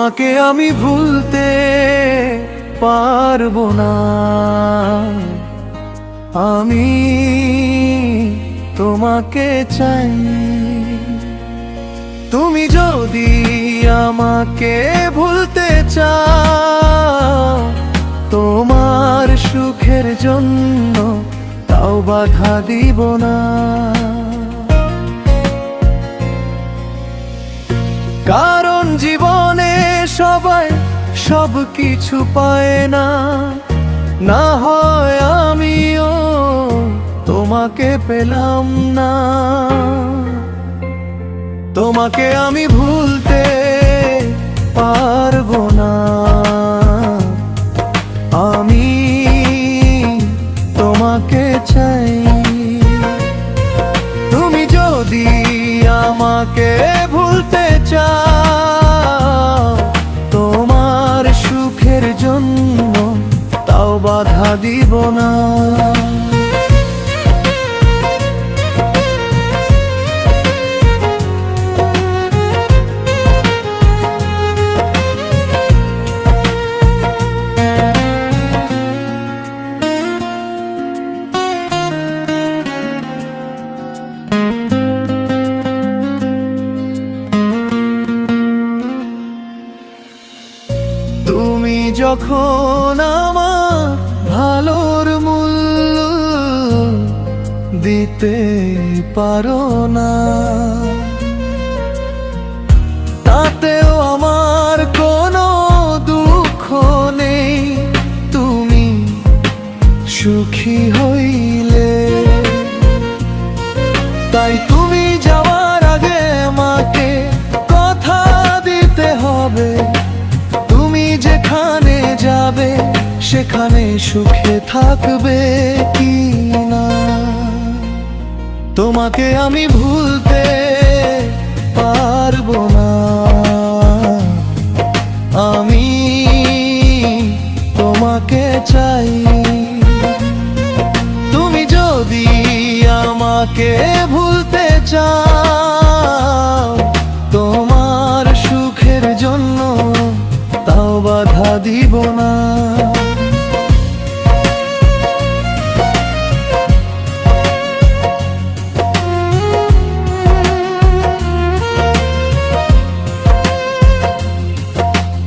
তোমাকে আমি ভুলতে পারবো না। আমি তোমাকে চাই। তুমি যদি আমাকে ভুলতে চাও, তোমার সুখের জন্য তাও বাধা দিব না। কারণ জীবনে সবাই সব কিছু পায় না, না হয় আমিও তোমাকে পেলাম না। তোমাকে আমি ভুলতে পারবো না। আমি তোমাকে চাই। তুমি যদি আমাকে ভুলতে চাও, তোমার সুখের জন্য তাও বাধা দিব না। তুমি যখন আমার ভালোর মূল্য দিতে পারো না, তাতেও আমার কোনো দুঃখ নেই। তুমি সুখী হইলে, তাই তুমি যাওয়ার আগে আমাকে কথা দিতে হবে। যেখানে যাবে সেখানে সুখে থাকবে কি না। তোমাকে আমি ভুলতে পারবো না। আমি তোমাকে চাই। তুমি যদি আমাকে ভুলতে চাও, তোমার সুখের জন্য তাও বাধা দিব না।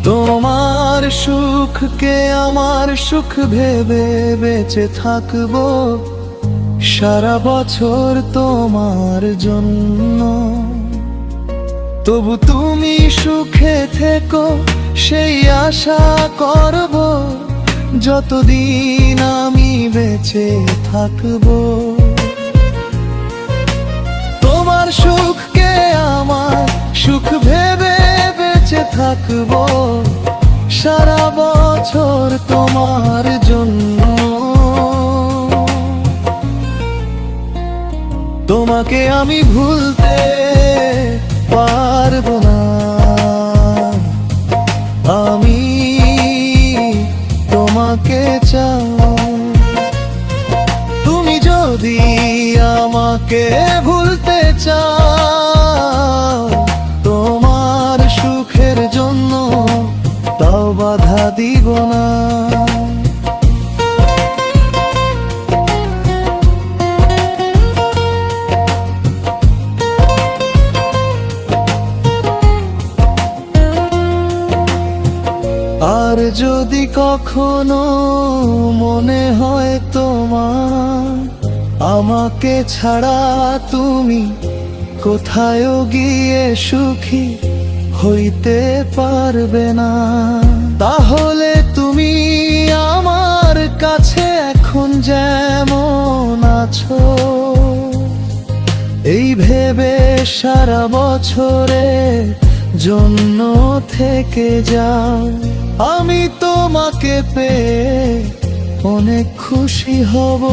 তোমার সুখকে আমার সুখ ভেবে বেঁচে থাকবো সারা বছর তোমার জন্য। তবু তুমি সুখে থেকো সেই আশা করব, যতদিন আমি বেঁচে থাকবো। তোমার সুখকে আমার সুখ ভেবে বেঁচে থাকবো সারা বছর তোমার জন্য। তোমাকে আমি ভুলতে পারবো না। আমি তোমাকে চাই। তুমি যদি আমাকে ভুলতে চাও, তোমার সুখের জন্য তাও বাধা দিব না। আর যদি কখনো মনে হয় তোমার আমাকে ছাড়া তুমি কোথায়ও গিয়ে সুখী হইতে পারবে না, তাহলে তুমি আমার কাছে এখন যেমন আছো এই ভেবে সারা বছরে জন্য থেকে যাও। আমি তোমাকে পেয়ে অনেক খুশি হব।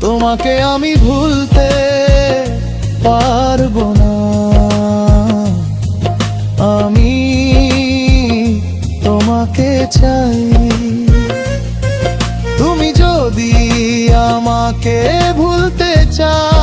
তোমাকে আমি ভুলতে পারবো না। আমি তোমাকে চাই। তুমি যদি আমাকে ভুলতে চাও,